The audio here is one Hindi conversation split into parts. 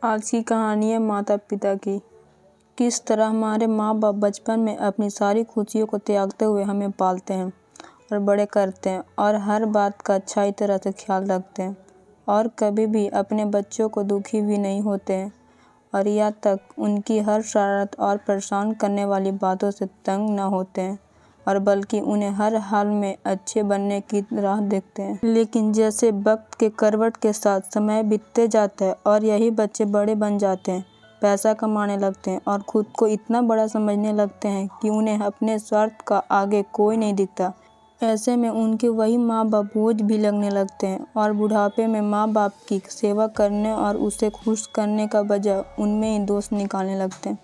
आज की कहानी है माता पिता की। किस तरह हमारे माँ बाप बचपन में अपनी सारी खुशियों को त्यागते हुए हमें पालते हैं और बड़े करते हैं और हर बात का अच्छाई तरह से ख्याल रखते हैं और कभी भी अपने बच्चों को दुखी भी नहीं होते हैं और यहाँ तक उनकी हर शरारत और परेशान करने वाली बातों से तंग न होते हैं और बल्कि उन्हें हर हाल में अच्छे बनने की राह देखते हैं। लेकिन जैसे वक्त के करवट के साथ समय बीतते जाता है और यही बच्चे बड़े बन जाते हैं, पैसा कमाने लगते हैं और खुद को इतना बड़ा समझने लगते हैं कि उन्हें अपने स्वार्थ का आगे कोई नहीं दिखता। ऐसे में उनके वही माँ बाप बोझ भी लगने लगते हैं और बुढ़ापे में माँ बाप की सेवा करने और उसे खुश करने का बजाय उनमें ही दोष निकालने लगते हैं।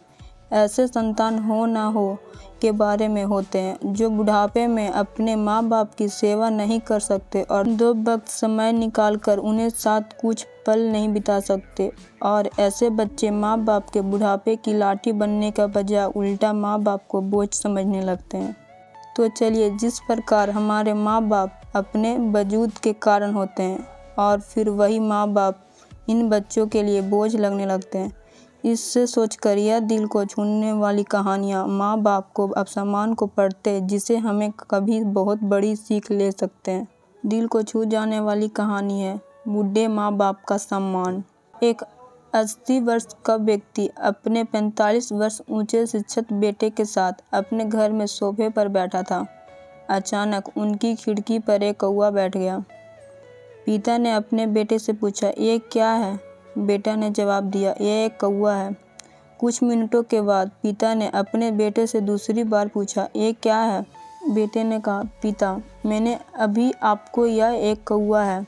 ऐसे संतान हो ना हो के बारे में होते हैं जो बुढ़ापे में अपने माँ बाप की सेवा नहीं कर सकते और दो वक्त समय निकालकर उन्हें साथ कुछ पल नहीं बिता सकते, और ऐसे बच्चे माँ बाप के बुढ़ापे की लाठी बनने का बजाय उल्टा माँ बाप को बोझ समझने लगते हैं। तो चलिए, जिस प्रकार हमारे माँ बाप अपने वजूद के कारण होते हैं और फिर वही माँ बाप इन बच्चों के लिए बोझ लगने लगते हैं, इससे सोचकर यह दिल को छूने वाली कहानियाँ माँ बाप को अपमान को पढ़ते हैं, जिसे हमें कभी बहुत बड़ी सीख ले सकते हैं। दिल को छू जाने वाली कहानी है बूढ़े माँ बाप का सम्मान। एक 80 वर्ष का व्यक्ति अपने 45 वर्ष ऊंचे शिक्षित बेटे के साथ अपने घर में सोफे पर बैठा था। अचानक उनकी खिड़की पर एक कौवा बैठ गया। पिता ने अपने बेटे से पूछा, ये क्या है? बेटा ने जवाब दिया, यह एक कौवा है। कुछ मिनटों के बाद पिता ने अपने बेटे से दूसरी बार पूछा, ये क्या है? बेटे ने कहा, पिता, मैंने अभी आपको यह एक कौवा है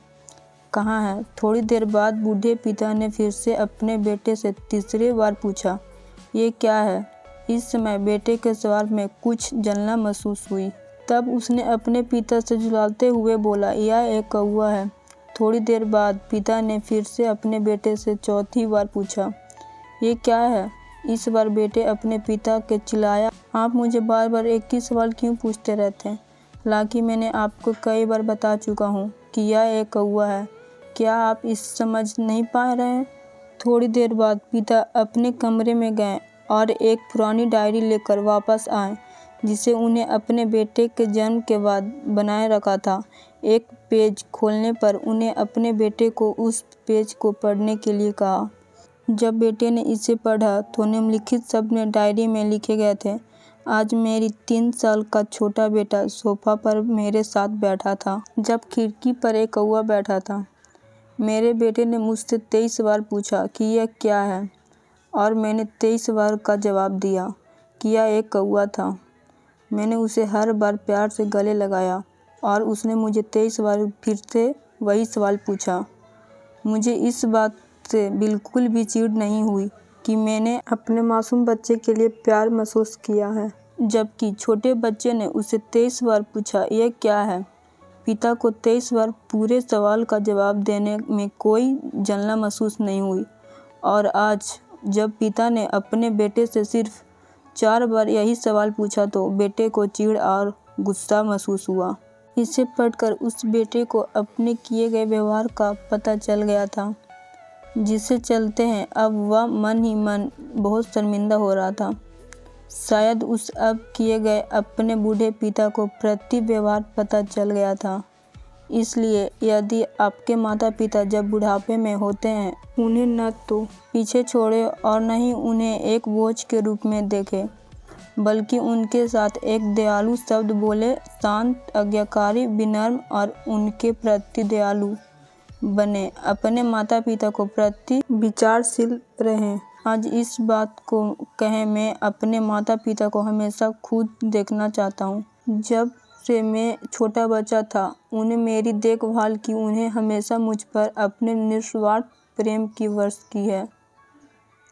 कहाँ है? थोड़ी देर बाद बूढ़े पिता ने फिर से अपने बेटे से तीसरी बार पूछा, ये क्या है? इस समय बेटे के सवाल में कुछ जलना महसूस हुई। तब उसने अपने पिता से झुलाते हुए बोला, यह एक कौवा है। थोड़ी देर बाद पिता ने फिर से अपने बेटे से चौथी बार पूछा, ये क्या है? इस बार बेटे अपने पिता के चिल्लाया, आप मुझे बार बार एक ही सवाल क्यों पूछते रहते हैं? हालांकि मैंने आपको कई बार बता चुका हूँ कि यह एक कौवा है। क्या आप इस समझ नहीं पा रहे हैं? थोड़ी देर बाद पिता अपने कमरे में गए और एक पुरानी डायरी लेकर वापस आए जिसे उन्हें अपने बेटे के जन्म के बाद बनाए रखा था। एक पेज खोलने पर उन्हें अपने बेटे को उस पेज को पढ़ने के लिए कहा। जब बेटे ने इसे पढ़ा तो निम्नलिखित शब्द डायरी में लिखे गए थे, आज मेरी 3 साल का छोटा बेटा सोफा पर मेरे साथ बैठा था जब खिड़की पर एक कौवा बैठा था। मेरे बेटे ने मुझसे 23 बार पूछा कि यह क्या है और मैंने 23 बार का जवाब दिया कि यह एक कौवा था। मैंने उसे हर बार प्यार से गले लगाया और उसने मुझे 23 बार फिर से वही सवाल पूछा। मुझे इस बात से बिल्कुल भी चिढ़ नहीं हुई कि मैंने अपने मासूम बच्चे के लिए प्यार महसूस किया है, जबकि छोटे बच्चे ने उसे 23 बार पूछा, यह क्या है? पिता को 23 बार पूरे सवाल का जवाब देने में कोई जलना महसूस नहीं हुई, और आज जब पिता ने अपने बेटे से सिर्फ 4 बार यही सवाल पूछा तो बेटे को चिढ़ और गुस्सा महसूस हुआ। इसे पढ़कर उस बेटे को अपने किए गए व्यवहार का पता चल गया था, जिसे चलते हैं अब वह मन ही मन बहुत शर्मिंदा हो रहा था। शायद उस अब किए गए अपने बूढ़े पिता को प्रति व्यवहार पता चल गया था। इसलिए यदि आपके माता पिता जब बुढ़ापे में होते हैं, उन्हें न तो पीछे छोड़े और न ही उन्हें एक बोझ के रूप में देखें, बल्कि उनके साथ एक दयालु शब्द बोले, शांत, आज्ञाकारी, विनम्र और उनके प्रति दयालु बने। अपने माता पिता को प्रति विचारशील रहें। आज इस बात को कहें, मैं अपने माता पिता को हमेशा खुद देखना चाहता हूँ। जब से मैं छोटा बच्चा था, उन्हें मेरी देखभाल की, उन्हें हमेशा मुझ पर अपने निस्वार्थ प्रेम की वर्षा की है।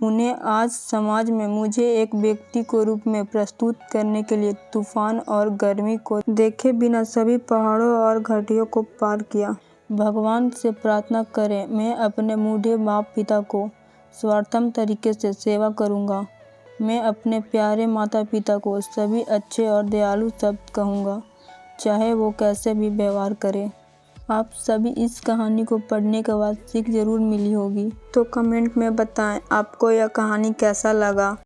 उन्हें आज समाज में मुझे एक व्यक्ति के रूप में प्रस्तुत करने के लिए तूफान और गर्मी को देखे बिना सभी पहाड़ों और घाटियों को पार किया। भगवान से प्रार्थना करें, मैं अपने बूढ़े बाप पिता को सर्वोत्तम तरीके से सेवा करूंगा। मैं अपने प्यारे माता पिता को सभी अच्छे और दयालु शब्द कहूँगा, चाहे वो कैसे भी व्यवहार करें। आप सभी इस कहानी को पढ़ने के बाद सीख ज़रूर मिली होगी। तो कमेंट में बताएं आपको यह कहानी कैसा लगा।